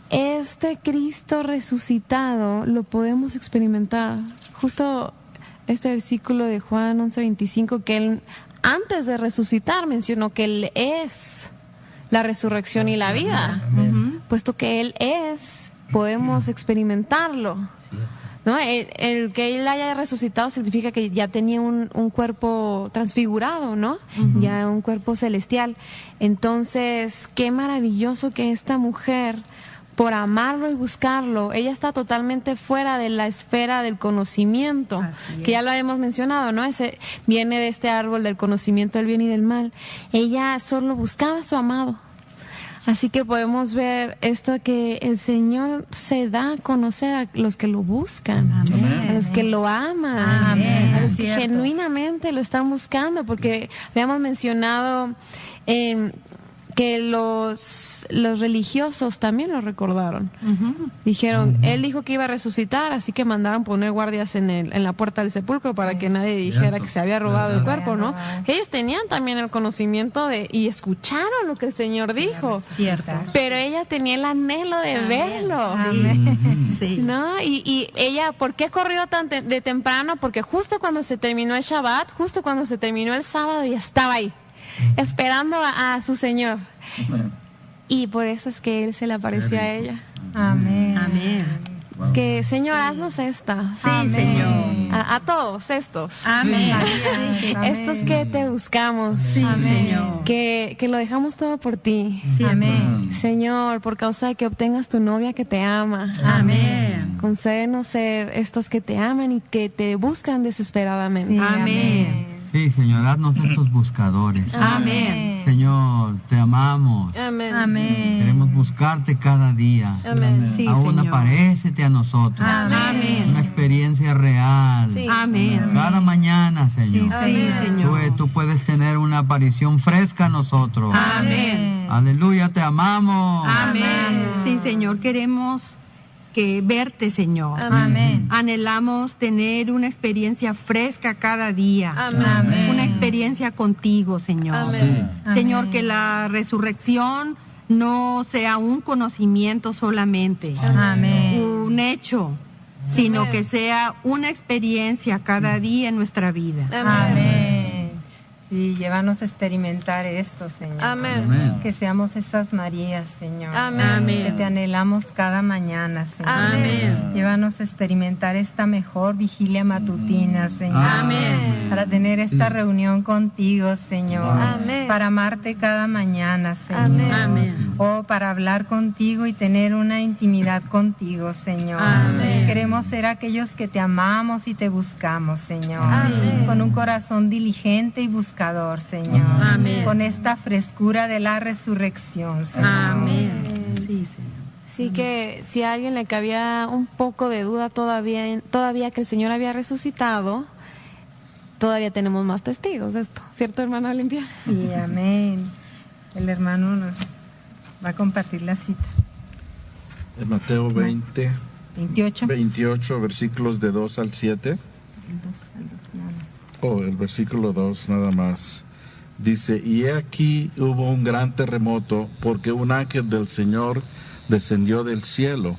este Cristo resucitado lo podemos experimentar. Justo este versículo de Juan 11:25, que él antes de resucitar mencionó que él es la resurrección y la vida. Puesto que él es, podemos experimentarlo, ¿no? El que él haya resucitado significa que ya tenía un cuerpo transfigurado, ¿no? Ya un cuerpo celestial. Entonces, qué maravilloso que esta mujer, por amarlo y buscarlo, ella está totalmente fuera de la esfera del conocimiento, que ya lo hemos mencionado, ¿no? Ese viene de este árbol del conocimiento del bien y del mal. Ella solo buscaba a su amado. Así que podemos ver esto, que el Señor se da a conocer a los que lo buscan, a los que lo aman, a los que genuinamente lo están buscando, porque habíamos mencionado que los religiosos también lo recordaron. Dijeron, él dijo que iba a resucitar, así que mandaron poner guardias en la puerta del sepulcro para que nadie dijera que se había robado el cuerpo, ¿no? Ellos tenían también el conocimiento y escucharon lo que el Señor dijo. Pero ella tenía el anhelo de verlo. Sí. ¿No? Y ella, ¿por qué corrió tan de temprano? Porque justo cuando se terminó el Shabbat, justo cuando se terminó el sábado, ya estaba ahí, esperando a su Señor. Y por eso es que Él se le apareció a ella. Amén. Que, Señor, haznos esta. Sí, Señor. A todos estos. Amén. Estos que te buscamos. Sí, Señor. Que lo dejamos todo por ti. Sí, amén. Señor, por causa de que obtengas tu novia que te ama. Amén. Concédenos ser estos que te aman y que te buscan desesperadamente. Sí, amén. Sí, Señor, haznos estos buscadores. Amén. Señor, te amamos. Amén. Queremos buscarte cada día. Amén. Sí, Aún Señor. aparécete a nosotros. Amén. Una experiencia real. Sí. Amén. Cada mañana, Señor. Sí, Señor. Tú puedes tener una aparición fresca a nosotros. Amén. Aleluya, te amamos. Amén. Sí, Señor, queremos verte, Señor. Amén. Anhelamos tener una experiencia fresca cada día. Amén. Una experiencia contigo, Señor. Amén. Señor, que la resurrección no sea un conocimiento solamente, Amén. un hecho, sino que sea una experiencia cada día en nuestra vida. Amén. Sí, llévanos a experimentar esto, Señor. Amén. Que seamos esas Marías, Señor. Amén. Que te anhelamos cada mañana, Señor. Amén. Llévanos a experimentar esta mejor vigilia matutina, Señor. Amén. Para tener esta reunión contigo, Señor. Amén. Para amarte cada mañana, Señor. Amén. Oh, para hablar contigo y tener una intimidad contigo, Señor. Amén. Queremos ser aquellos que te amamos y te buscamos, Señor. Amén. Con un corazón diligente y buscador, Señor. Amén. Con esta frescura de la resurrección, Señor. Amén. Sí, Señor. Así que si a alguien le cabía un poco de duda todavía que el Señor había resucitado, todavía tenemos más testigos de esto, ¿cierto, hermano Olimpia? Sí, amén. El hermano nos va a compartir la cita. En Mateo 28, versículos de 2 al 7. El versículo 2 nada más. Dice, y he aquí hubo un gran terremoto, porque un ángel del Señor descendió del cielo,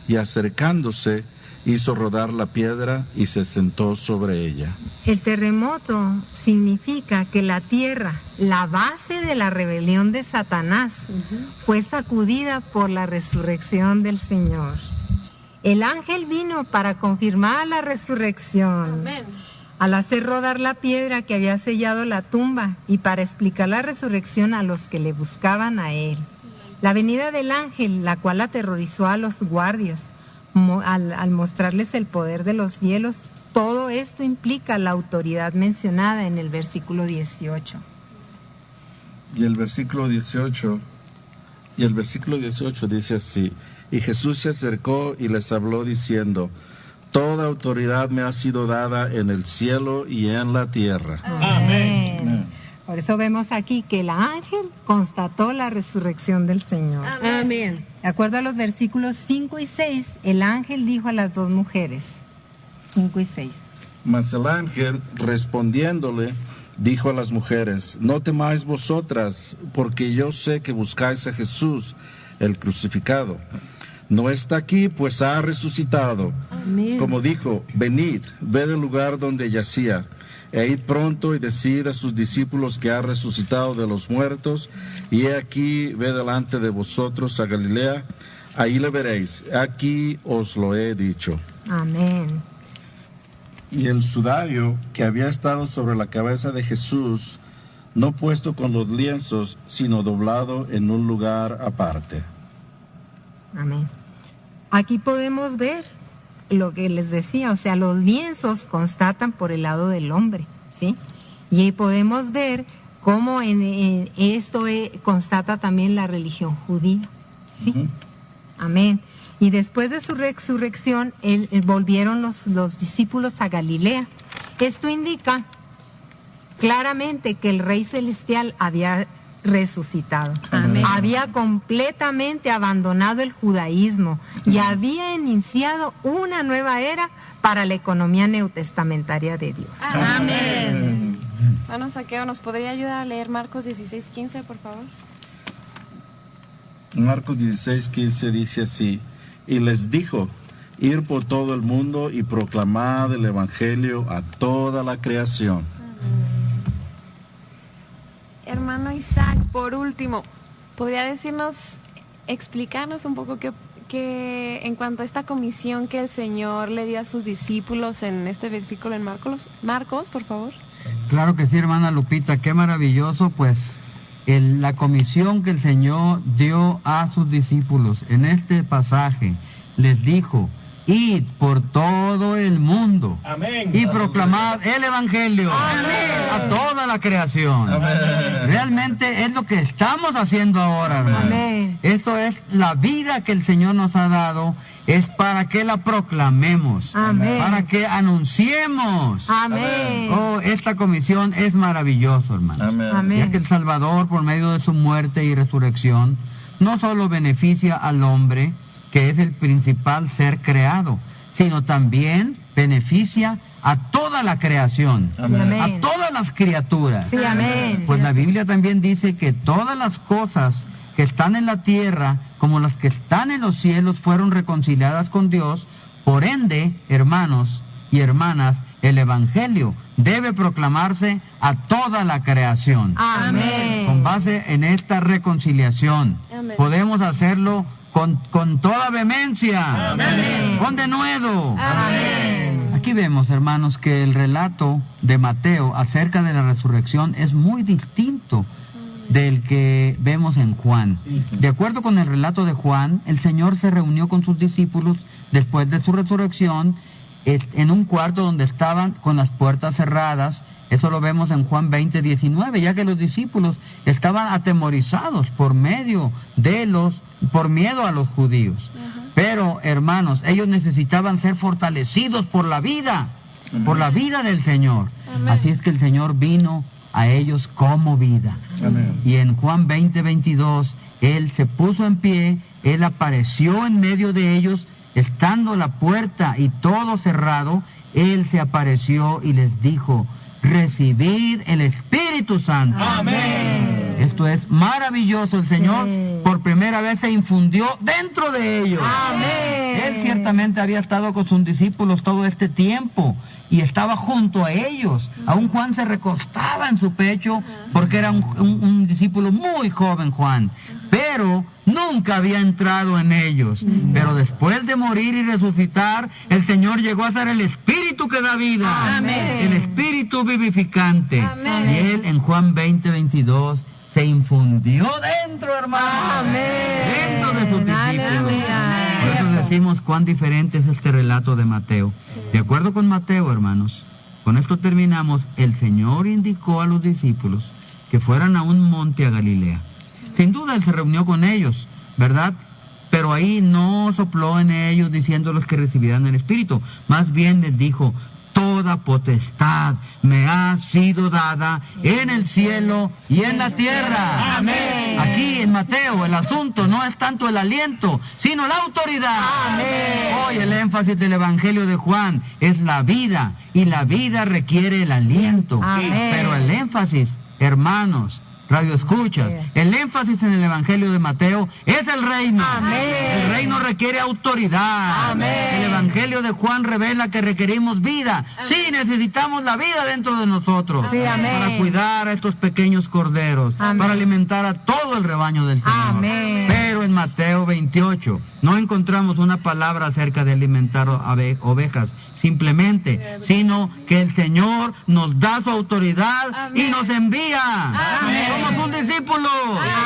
y acercándose, hizo rodar la piedra y se sentó sobre ella. El terremoto significa que la tierra, la base de la rebelión de Satanás, fue sacudida por la resurrección del Señor. El ángel vino para confirmar la resurrección. Amén. Al hacer rodar la piedra que había sellado la tumba y para explicar la resurrección a los que le buscaban a él. La venida del ángel, la cual aterrorizó a los guardias, al mostrarles el poder de los cielos, todo esto implica la autoridad mencionada en el versículo 18. Y el versículo 18 dice así: y Jesús se acercó y les habló diciendo: toda autoridad me ha sido dada en el cielo y en la tierra. Amén. Por eso vemos aquí que el ángel constató la resurrección del Señor. Amén. De acuerdo a los versículos 5 y 6, el ángel dijo a las dos mujeres, 5 y 6. Mas el ángel, respondiéndole, dijo a las mujeres: no temáis vosotras, porque yo sé que buscáis a Jesús, el crucificado. No está aquí, pues ha resucitado. Amén. Como dijo: venid, ved el lugar donde yacía, e id pronto y decid a sus discípulos que ha resucitado de los muertos, y he aquí, ve delante de vosotros a Galilea, ahí le veréis, aquí os lo he dicho. Amén. Y el sudario que había estado sobre la cabeza de Jesús, no puesto con los lienzos, sino doblado en un lugar aparte. Amén. Aquí podemos ver lo que les decía, o sea, los lienzos constatan por el lado del hombre, ¿sí? Y ahí podemos ver cómo en esto constata también la religión judía, ¿sí? Amén. Y después de su resurrección, volvieron los discípulos a Galilea. Esto indica claramente que el Rey Celestial había resucitado. Amén. Había completamente abandonado el judaísmo y había iniciado una nueva era para la economía neotestamentaria de Dios. Amén. Bueno, Saqueo, ¿nos podría ayudar a leer Marcos 16:15, por favor? Marcos 16:15 dice así: y les dijo: ir por todo el mundo y proclamad el evangelio a toda la creación. Hermano Isaac, por último, ¿podría explicarnos un poco qué en cuanto a esta comisión que el Señor le dio a sus discípulos en este versículo en Marcos, por favor? Claro que sí, hermana Lupita, qué maravilloso, pues, la comisión que el Señor dio a sus discípulos en este pasaje. Les dijo: id por todo el mundo. Amén. Y proclamad el evangelio. Amén. A toda la creación. Amén. Realmente es lo que estamos haciendo ahora, hermano. Amén. Esto es la vida que el Señor nos ha dado, es para que la proclamemos. Amén. Para que anunciemos. Amén. Oh, esta comisión es maravillosa, hermano. Amén. Ya que el Salvador, por medio de su muerte y resurrección, no solo beneficia al hombre, que es el principal ser creado, sino también beneficia a toda la creación, Amén. a todas las criaturas. Sí, amén. Pues la Biblia también dice que todas las cosas que están en la tierra, como las que están en los cielos, fueron reconciliadas con Dios. Por ende, hermanos y hermanas, el Evangelio debe proclamarse a toda la creación. Amén. Con base en esta reconciliación, Amén. podemos hacerlo con toda vehemencia, Amén. con denuedo. Amén. Aquí vemos, hermanos, que el relato de Mateo acerca de la resurrección es muy distinto del que vemos en Juan. De acuerdo con el relato de Juan, el Señor se reunió con sus discípulos después de su resurrección en un cuarto donde estaban con las puertas cerradas. Eso lo vemos en Juan 20:19, ya que los discípulos estaban atemorizados por miedo a los judíos. Pero, hermanos, ellos necesitaban ser fortalecidos por la vida del Señor. Amén. Así es que el Señor vino a ellos como vida. Amén. Y en Juan 20:22, Él se puso en pie, Él apareció en medio de ellos, estando la puerta y todo cerrado, Él se apareció y les dijo: recibid el Espíritu Santo. Amén. Es Esto es maravilloso. El Señor por primera vez se infundió dentro de ellos. Amén. Él ciertamente había estado con sus discípulos todo este tiempo y estaba junto a ellos. Aún Juan se recostaba en su pecho porque era un discípulo muy joven, Juan. Pero nunca había entrado en ellos. Pero después de morir y resucitar, el Señor llegó a ser el Espíritu que da vida. Amén. El Espíritu vivificante. Amén. Y Él en Juan 20:22 se infundió dentro, hermano. Dentro de sus discípulos. Por eso decimos cuán diferente es este relato de Mateo. De acuerdo con Mateo, hermanos, con esto terminamos. El Señor indicó a los discípulos que fueran a un monte a Galilea. Sin duda Él se reunió con ellos, ¿verdad? Pero ahí no sopló en ellos diciéndoles que recibirán el Espíritu. Más bien les dijo: toda potestad me ha sido dada en el cielo y en la tierra. Amén. Aquí en Mateo el asunto no es tanto el aliento, sino la autoridad. Amén. Hoy el énfasis del Evangelio de Juan es la vida, y la vida requiere el aliento. Amén. Pero el énfasis, hermanos, radio escuchas, el énfasis en el Evangelio de Mateo es el reino. Amén. El reino requiere autoridad. Amén. El Evangelio de Juan revela que requerimos vida. Sí, necesitamos la vida dentro de nosotros. Sí, amén. Para cuidar a estos pequeños corderos. Amén. Para alimentar a todo el rebaño del Señor. Amén. Pero en Mateo 28 no encontramos una palabra acerca de alimentar ovejas simplemente, sino que el Señor nos da su autoridad y nos envía. Amén. Somos un discípulo.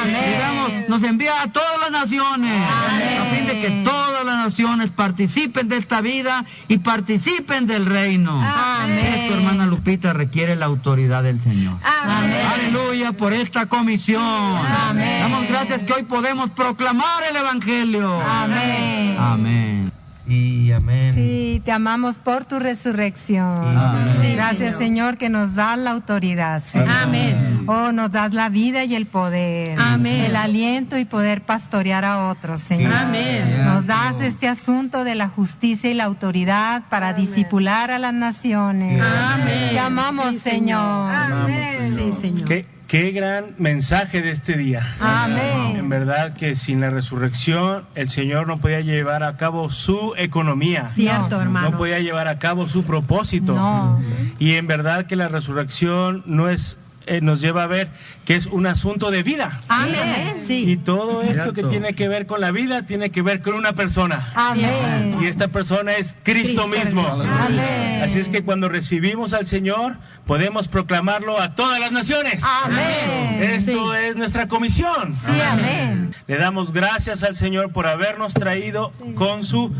Amén. Digamos, nos envía a todas las naciones. Amén. A fin de que todas las naciones participen de esta vida y participen del reino. Amén. Esto, hermana Lupita, requiere la autoridad del Señor. Amén. Aleluya por esta comisión. Amén. Damos gracias que hoy podemos proclamar el Evangelio. Amén. Amén. Y amén. Sí, te amamos por tu resurrección. Amén. Gracias, Señor, que nos das la autoridad. Señor. Amén. Oh, nos das la vida y el poder. Amén. El aliento y poder pastorear a otros, Señor. Amén. Nos das este asunto de la justicia y la autoridad para discipular a las naciones. Amén. Te amamos, Sí, Señor. Amén. Sí, Señor. Qué gran mensaje de este día. Amén. En verdad que sin la resurrección el Señor no podía llevar a cabo su economía. Cierto, hermano. No podía llevar a cabo su propósito. No. Y en verdad que la resurrección no es nos lleva a ver que es un asunto de vida. Amén. Sí. Y todo esto que tiene que ver con la vida tiene que ver con una persona. Amén. Y esta persona es Cristo mismo. Amén. Así es que cuando recibimos al Señor podemos proclamarlo a todas las naciones. Amén. Esto es nuestra comisión. Sí, amén. Le damos gracias al Señor por habernos traído con su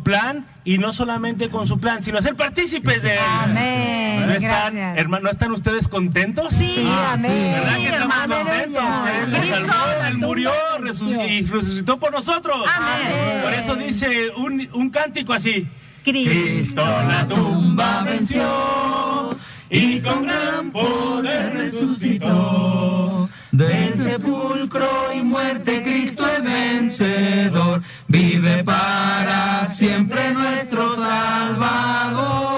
plan, y no solamente con su plan, sino ser partícipes de él. Amén. ¿No están, Gracias. hermano, ¿no están ustedes contentos? Sí, amén. ¿Verdad Sí, que estamos hermano, contentos? aleluya. Él nos Cristo salvó, Él murió y resucitó por nosotros. Amén. Por eso dice un cántico así. Cristo la tumba venció y con gran poder resucitó. Del sepulcro y muerte Cristo es vencedor, vive para siempre nuestro Salvador.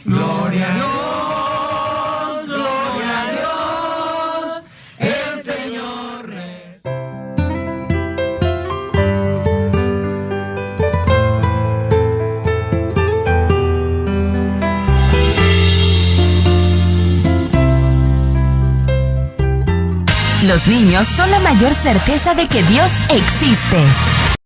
Gloria a Dios, gloria a Dios, el Señor Rey. Los niños son la mayor certeza de que Dios existe.